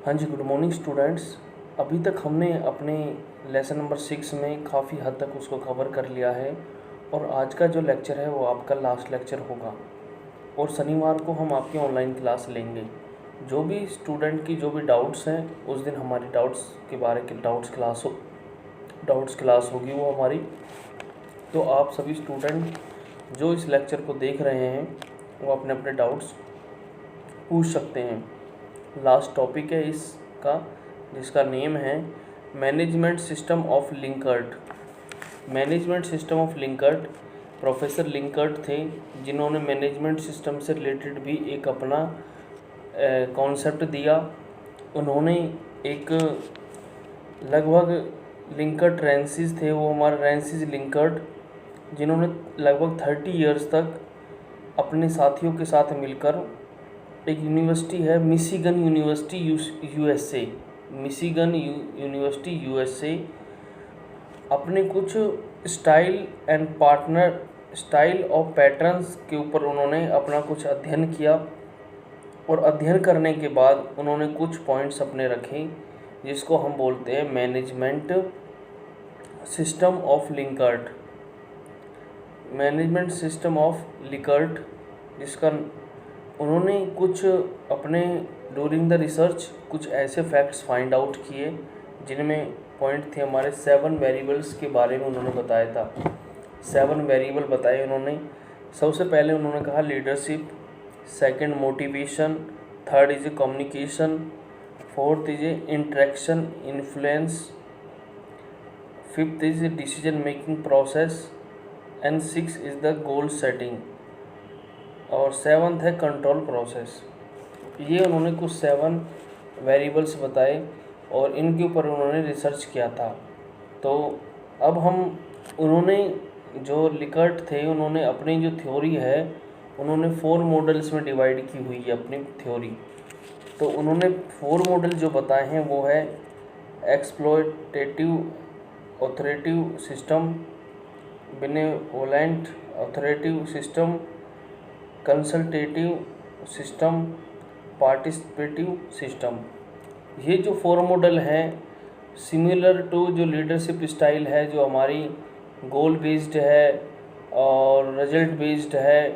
हाँ जी, good morning students. अभी तक हमने अपने लेसन नंबर 6 में काफ़ी हद तक उसको कवर कर लिया है और आज का जो लेक्चर है वो आपका लास्ट लेक्चर होगा और शनिवार को हम आपकी ऑनलाइन क्लास लेंगे। जो भी स्टूडेंट की जो भी डाउट्स हैं उस दिन हमारी डाउट्स के बारे की डाउट्स क्लास होगी वो हमारी। तो आप सभी स्टूडेंट जो इस लेक्चर को देख रहे हैं वो अपने अपने डाउट्स पूछ सकते हैं। लास्ट टॉपिक है इसका जिसका नेम है management system of Likert. Management system of Likert professor Likert थे जिन्होंने मैनेजमेंट सिस्टम से रिलेटेड भी एक अपना कॉन्सेप्ट दिया। उन्होंने एक लगभग लिंकर्ट रेंसिस थे, वो हमारे रेंसिस लिंकर्ट, जिन्होंने लगभग 30 इयर्स तक अपने साथियों के साथ मिलकर एक यूनिवर्सिटी है Michigan university USA, Michigan university USA, अपने कुछ स्टाइल ऑफ पैटर्न्स के ऊपर उन्होंने अपना कुछ अध्ययन किया और अध्ययन करने के बाद उन्होंने कुछ पॉइंट्स अपने रखे जिसको हम बोलते हैं management system of Likert. Management system of Likert जिसका उन्होंने कुछ अपने ड्यूरिंग द रिसर्च कुछ ऐसे फैक्ट्स फाइंड आउट किए जिनमें पॉइंट थे हमारे 7 वेरिएबल्स के बारे में उन्होंने बताया था। 7 वेरिएबल बताए उन्होंने। सबसे पहले उन्होंने कहा leadership, second motivation, third is communication, fourth is interaction influence, fifth is decision making process and 6 is the goal setting और 7th है कंट्रोल प्रोसेस। ये उन्होंने कुछ 7 वेरिएबल्स बताए और इनके ऊपर उन्होंने रिसर्च किया था। तो अब उन्होंने जो लिकर्ट थे उन्होंने अपनी जो थ्योरी है उन्होंने 4 मॉडल्स में डिवाइड की हुई है अपनी थ्योरी। तो उन्होंने 4 मॉडल जो बताए हैं वो है exploitative authoritative system, benevolent authoritative system, consultative system, participative system. ये जो 4 मॉडल हैं सिमिलर टू जो लीडरशिप स्टाइल है जो हमारी गोल बेस्ड है और रिजल्ट बेस्ड है,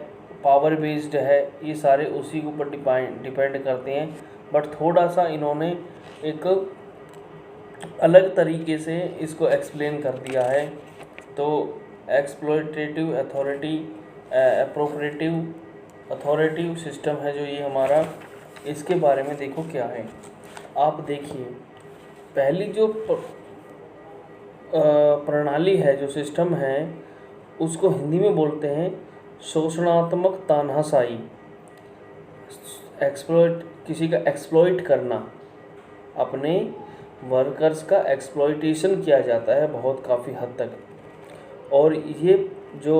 पावर बेस्ड है, ये सारे उसी के ऊपर डिपेंड करते हैं। बट थोड़ा सा इन्होंने एक अलग तरीके से इसको एक्सप्लेन कर दिया है। तो एक्सप्लॉयटेटिव अथॉरिटिव सिस्टम है जो ये हमारा, इसके बारे में देखो क्या है। आप देखिए पहली जो प्रणाली है जो सिस्टम है उसको हिंदी में बोलते हैं शोषणात्मक तानाशाही। किसी का एक्सप्लॉइट करना, अपने वर्कर्स का एक्सप्लॉइटेशन किया जाता है बहुत काफ़ी हद तक। और ये जो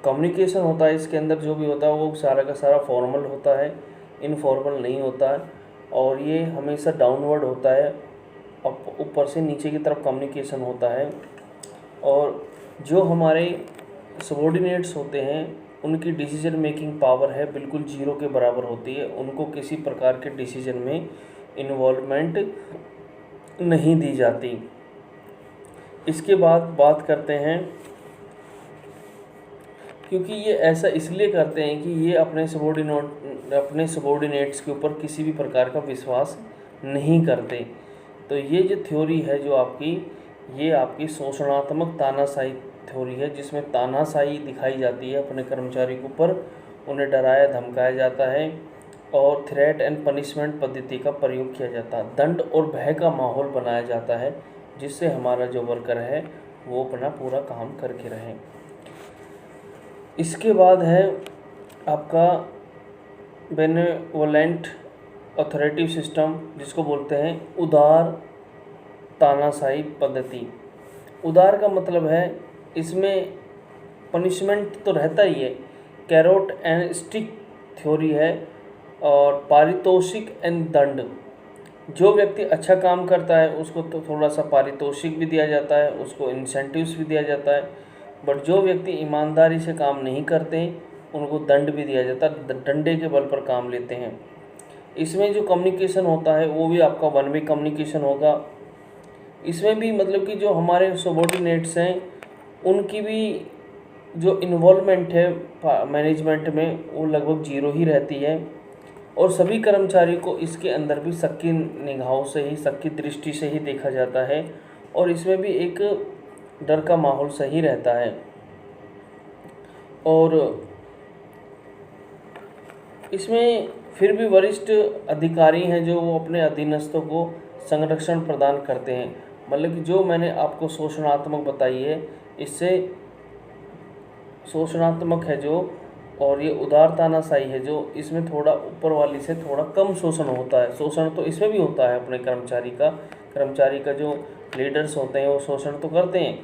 कम्युनिकेशन होता है इसके अंदर जो भी होता है वो सारा का सारा फॉर्मल होता है, इनफॉर्मल नहीं होता है और ये हमेशा डाउनवर्ड होता है, ऊपर से नीचे की तरफ कम्युनिकेशन होता है। और जो हमारे सबॉर्डिनेट्स होते हैं उनकी डिसीजन मेकिंग पावर है बिल्कुल 0 के बराबर होती है, उनको किसी प्रकार के डिसीजन में इन्वॉल्वमेंट नहीं दी जाती। इसके बाद बात करते हैं क्योंकि ये ऐसा इसलिए करते हैं कि ये अपने सबॉर्डिनेट्स के ऊपर किसी भी प्रकार का विश्वास नहीं करते। तो ये जो थ्योरी है जो आपकी, ये आपकी शोषणात्मक तानाशाही थ्योरी है जिसमें तानाशाही दिखाई जाती है अपने कर्मचारी के ऊपर, उन्हें डराया धमकाया जाता है और थ्रेट एंड पनिशमेंट पद्धति का प्रयोग किया जाता है। दंड और भय का माहौल बनाया जाता है जिससे हमारा जो वर्कर है वो अपना पूरा काम करके रहे। इसके बाद है आपका बेनेवोलेंट ऑथोरेटिव सिस्टम जिसको बोलते हैं उदार तानाशाही पद्धति। उदार का मतलब है इसमें पनिशमेंट तो रहता ही है, कैरोट एंड स्टिक थ्योरी है और पारितोषिक एंड दंड। जो व्यक्ति अच्छा काम करता है उसको तो थोड़ा सा पारितोषिक भी दिया जाता है, उसको इंसेंटिव्स भी दिया जाता है। बट जो व्यक्ति ईमानदारी से काम नहीं करते उनको दंड भी दिया जाता है, डंडे के बल पर काम लेते हैं। इसमें जो कम्युनिकेशन होता है वो भी आपका वन वे कम्युनिकेशन होगा। इसमें भी मतलब कि जो हमारे सबॉर्डिनेट्स हैं उनकी भी जो इन्वॉल्वमेंट है मैनेजमेंट में वो लगभग जीरो ही रहती है, और सभी कर्मचारी को इसके अंदर भी सबकी निगाहों से ही, सबकी दृष्टि से ही देखा जाता है, और इसमें भी एक डर का माहौल सही रहता है। और इसमें फिर भी वरिष्ठ अधिकारी हैं जो वो अपने अधीनस्थों को संरक्षण प्रदान करते हैं। मतलब कि जो मैंने आपको शोषणात्मक बताई है, इससे शोषणात्मक है जो, और ये उदारतानाशाही है जो, इसमें थोड़ा ऊपर वाली से थोड़ा कम शोषण होता है। शोषण तो इसमें भी होता है अपने कर्मचारी का जो लीडर्स होते हैं वो शोषण तो करते हैं,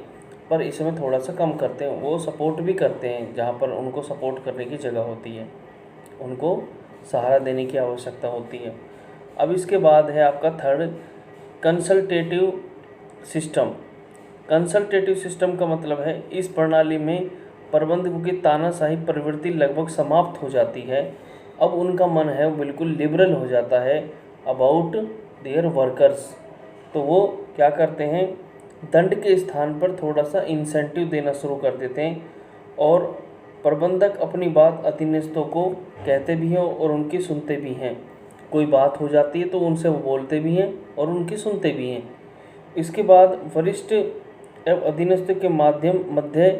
पर इसमें थोड़ा सा कम करते हैं। वो सपोर्ट भी करते हैं जहाँ पर उनको सपोर्ट करने की जगह होती है, उनको सहारा देने की आवश्यकता होती है। अब इसके बाद है आपका third, consultative system. Consultative system का मतलब है इस प्रणाली में प्रबंधकों की तानाशाही प्रवृत्ति लगभग समाप्त हो जाती है। अब उनका मन है वो बिल्कुल लिबरल हो जाता है अबाउट देयर वर्कर्स। तो वो क्या करते हैं, दंड के स्थान पर थोड़ा सा इंसेंटिव देना शुरू कर देते हैं, और प्रबंधक अपनी बात अधीनस्थों को कहते भी हैं और उनकी सुनते भी हैं। कोई बात हो जाती है तो उनसे वो बोलते भी हैं और उनकी सुनते भी हैं। इसके बाद वरिष्ठ एवं अधीनस्थ के मध्य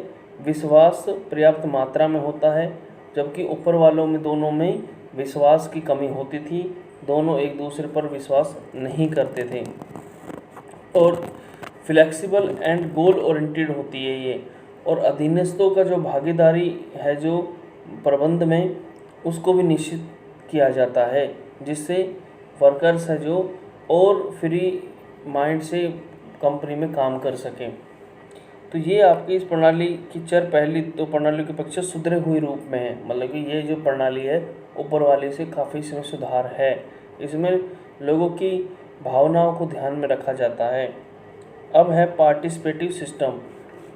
विश्वास पर्याप्त मात्रा में होता है, जबकि ऊपर वालों में दोनों में विश्वास की कमी होती थी। दोनों एक दूसरे पर विश्वास नहीं करते थे, और फ्लेक्सिबल एंड गोल ओरिएंटेड होती है ये। और अधीनस्थों का जो भागीदारी है जो प्रबंध में, उसको भी निश्चित किया जाता है, जिससे वर्कर्स है जो और फ्री माइंड से कंपनी में काम कर सकें। तो ये आपकी इस प्रणाली की पहली तो प्रणाली की अपेक्षा सुधरे हुए रूप में है। मतलब कि ये जो प्रणाली है ऊपर वाली से काफ़ी इसमें सुधार है। इसमें लोगों की भावनाओं को ध्यान में रखा जाता है। अब है पार्टिसिपेटिव सिस्टम।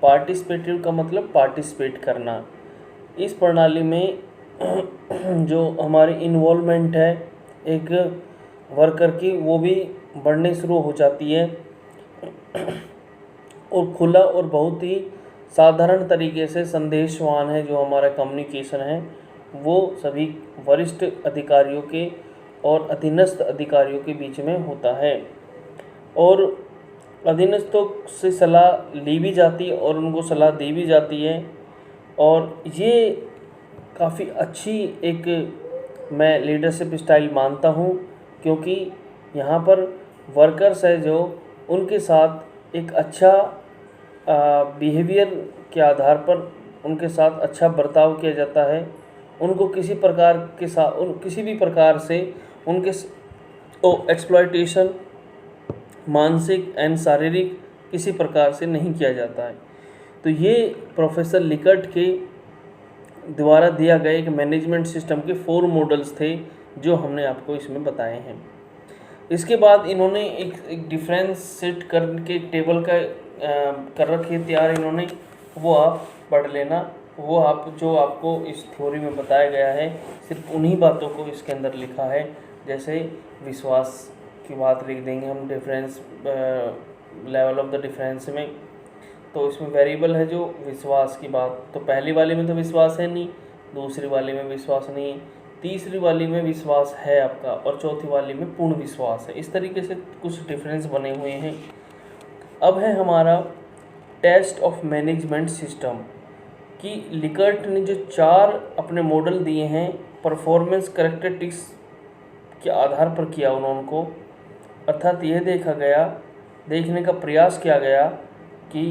पार्टिसिपेटिव का मतलब पार्टिसिपेट करना। इस प्रणाली में जो हमारी इन्वॉल्वमेंट है एक वर्कर की, वो भी बढ़ने शुरू हो जाती है, और खुला और बहुत ही साधारण तरीके से संदेशवान है जो हमारा कम्युनिकेशन है वो सभी वरिष्ठ अधिकारियों के और अधीनस्थ अधिकारियों के बीच में होता है। और अधीनस्थों से सलाह ली भी जाती है और उनको सलाह दी भी जाती है, और ये काफ़ी अच्छी एक मैं लीडरशिप स्टाइल मानता हूँ, क्योंकि यहाँ पर वर्कर्स है जो उनके साथ एक अच्छा बिहेवियर के आधार पर उनके साथ अच्छा बर्ताव किया जाता है। उनको किसी भी प्रकार से उनके एक्सप्लॉयटेशन मानसिक एंड शारीरिक किसी प्रकार से नहीं किया जाता है। तो ये प्रोफेसर लिकर्ट के द्वारा दिया गया एक मैनेजमेंट सिस्टम के 4 मॉडल्स थे जो हमने आपको इसमें बताए हैं। इसके बाद इन्होंने एक डिफरेंस सेट करके टेबल का कर रखी है तैयार इन्होंने, वो आप पढ़ लेना। वो आप जो आपको इस थ्योरी में बताया गया है सिर्फ उन्हीं बातों को इसके अंदर लिखा है। जैसे विश्वास की बात लिख देंगे हम difference level of the difference में, तो इसमें वेरिएबल है जो विश्वास की बात, तो पहली वाली में तो विश्वास है नहीं, दूसरी वाली में विश्वास नहीं, तीसरी वाली में विश्वास है आपका, और चौथी वाली में पूर्ण विश्वास है। इस तरीके से कुछ डिफरेंस बने हुए हैं। अब है हमारा टेस्ट ऑफ मैनेजमेंट सिस्टम कि लिकर्ट ने जो 4 अपने मॉडल दिए हैं परफॉर्मेंस कैरेक्टरिस्टिक्स के आधार पर किया उनको, अर्थात यह देखने का प्रयास किया गया कि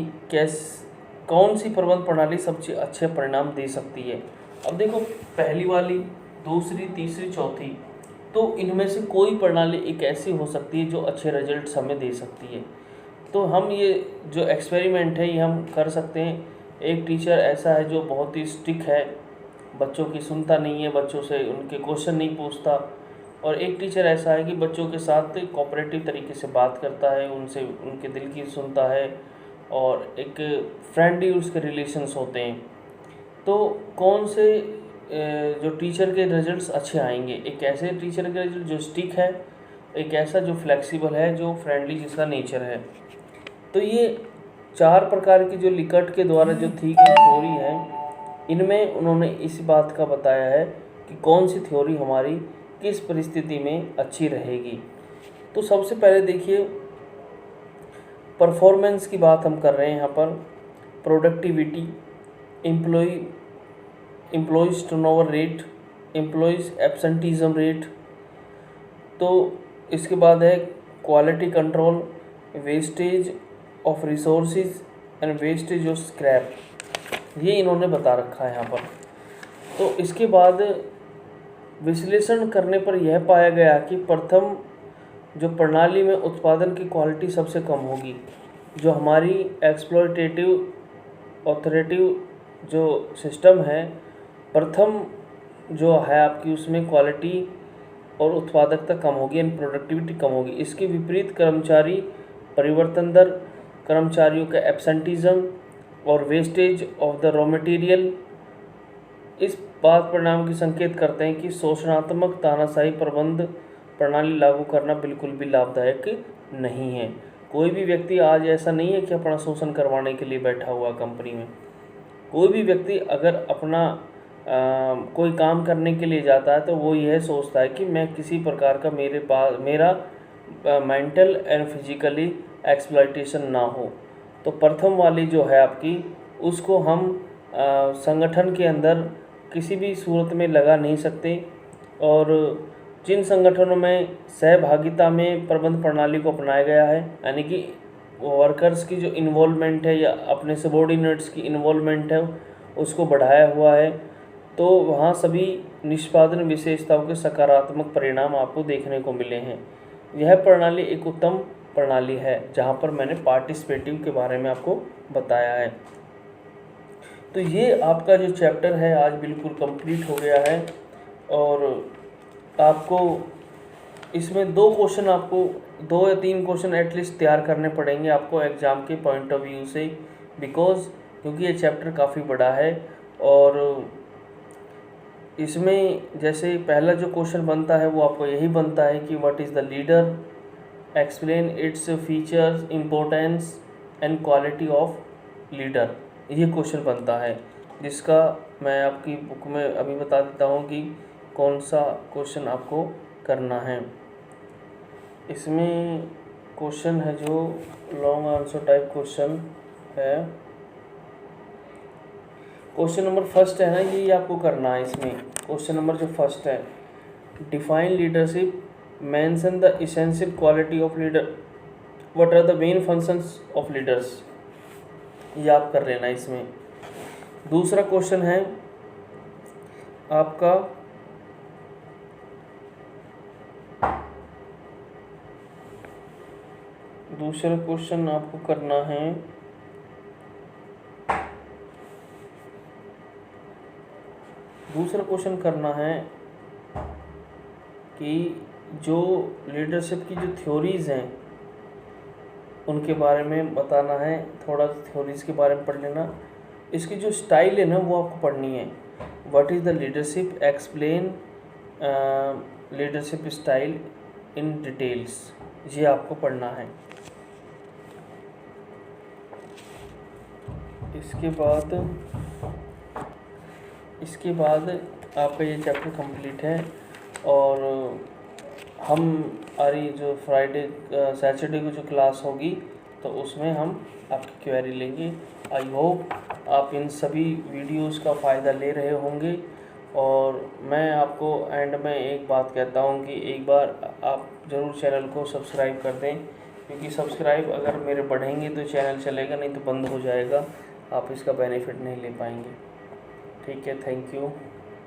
कौन सी प्रबंध प्रणाली सबसे अच्छे परिणाम दे सकती है। अब देखो पहली वाली, दूसरी, तीसरी, चौथी, तो इनमें से कोई प्रणाली एक ऐसी हो सकती है जो अच्छे रिजल्ट्स हमें दे सकती है। तो हम ये जो एक्सपेरिमेंट है ये हम कर सकते हैं। एक टीचर ऐसा है जो बहुत ही स्ट्रिक्ट है, बच्चों की सुनता नहीं है, बच्चों से उनके क्वेश्चन नहीं पूछता, और एक टीचर ऐसा है कि बच्चों के साथ कोऑपरेटिव तरीके से बात करता है, उनसे उनके दिल की सुनता है, और एक फ्रेंडली उसके रिलेशंस होते हैं। तो कौन से जो टीचर के रिजल्ट्स अच्छे आएंगे, एक ऐसे टीचर के रिजल्ट जो स्टिक है, एक ऐसा जो फ्लेक्सिबल है, जो फ्रेंडली जिसका नेचर है। तो ये 4 प्रकार की जो लिकर्ट के द्वारा जो थ्योरी है, इनमें उन्होंने इस बात का बताया है कि कौन सी थ्योरी हमारी किस परिस्थिति में अच्छी रहेगी। तो सबसे पहले देखिए, परफॉर्मेंस की बात हम कर रहे हैं यहाँ पर, productivity, employees turnover rate, employees absenteeism rate. तो इसके बाद है quality control, wastage of resources and wastage of scrap, ये इन्होंने बता रखा है यहाँ पर। तो इसके बाद विश्लेषण करने पर यह पाया गया कि प्रथम जो प्रणाली में उत्पादन की क्वालिटी सबसे कम होगी, जो हमारी एक्सप्लॉयटेटिव ऑथोरेटिव जो सिस्टम है, प्रथम जो है आपकी, उसमें क्वालिटी और उत्पादकता कम होगी एंड प्रोडक्टिविटी कम होगी। इसके विपरीत कर्मचारी परिवर्तन दर, कर्मचारियों का एब्सेंटीज़म और wastage of the raw material इस बात परिणाम की संकेत करते हैं कि शोषणात्मक तानाशाही प्रबंध प्रणाली लागू करना बिल्कुल भी लाभदायक नहीं है। कोई भी व्यक्ति आज ऐसा नहीं है कि अपना शोषण करवाने के लिए बैठा हुआ कंपनी में। कोई भी व्यक्ति अगर अपना कोई काम करने के लिए जाता है तो वो यह सोचता है कि मैं किसी प्रकार का मेरा मेंटल एंड फिजिकली एक्सप्लॉयटेशन ना हो। तो प्रथम वाली जो है आपकी, उसको हम संगठन के अंदर किसी भी सूरत में लगा नहीं सकते। और जिन संगठनों में सहभागिता में प्रबंध प्रणाली को अपनाया गया है, यानी कि वर्कर्स की जो इन्वॉल्वमेंट है या अपने सबॉर्डिनेट्स की इन्वॉल्वमेंट है, उसको बढ़ाया हुआ है, तो वहाँ सभी निष्पादन विशेषताओं के सकारात्मक परिणाम आपको देखने को मिले हैं। यह प्रणाली एक उत्तम प्रणाली है, जहाँ पर मैंने पार्टिसिपेटिव के बारे में आपको बताया है। तो ये आपका जो चैप्टर है आज बिल्कुल कंप्लीट हो गया है। और आपको इसमें 2 क्वेश्चन, आपको 2 या 3 क्वेश्चन एटलीस्ट तैयार करने पड़ेंगे आपको एग्ज़ाम के पॉइंट ऑफ व्यू से, क्योंकि ये चैप्टर काफ़ी बड़ा है। और इसमें जैसे पहला जो क्वेश्चन बनता है वो आपको यही बनता है कि what is the leader, explain its features, importance and quality of leader, ये क्वेश्चन बनता है, जिसका मैं आपकी बुक में अभी बता देता हूँ कि कौन सा क्वेश्चन आपको करना है। इसमें क्वेश्चन है जो लॉन्ग आंसर टाइप क्वेश्चन है। क्वेश्चन नंबर फर्स्ट है ना, ये आपको करना है। इसमें क्वेश्चन नंबर जो फर्स्ट है, define leadership, mention the essential quality of leader, what are the main functions of leaders, ये आप कर लेना इसमें। दूसरा क्वेश्चन है आपका आपको करना है कि जो लीडरशिप की जो थ्योरीज़ हैं उनके बारे में बताना है। थोड़ा थ्योरीज़ के बारे में पढ़ लेना। इसकी जो स्टाइल है ना वो आपको पढ़नी है। What is the leadership, explain leadership style in details, ये आपको पढ़ना है। इसके बाद आपका ये चैप्टर कंप्लीट है। और हमारी जो सैटरडे को जो क्लास होगी तो उसमें हम आपकी क्वेरी लेंगे। आई होप आप इन सभी वीडियोस का फ़ायदा ले रहे होंगे। और मैं आपको एंड में एक बात कहता हूँ कि एक बार आप ज़रूर चैनल को सब्सक्राइब कर दें, क्योंकि सब्सक्राइब अगर मेरे बढ़ेंगे तो चैनल चलेगा, नहीं तो बंद हो जाएगा, आप इसका बेनिफिट नहीं ले पाएंगे। ठीक है, थैंक यू।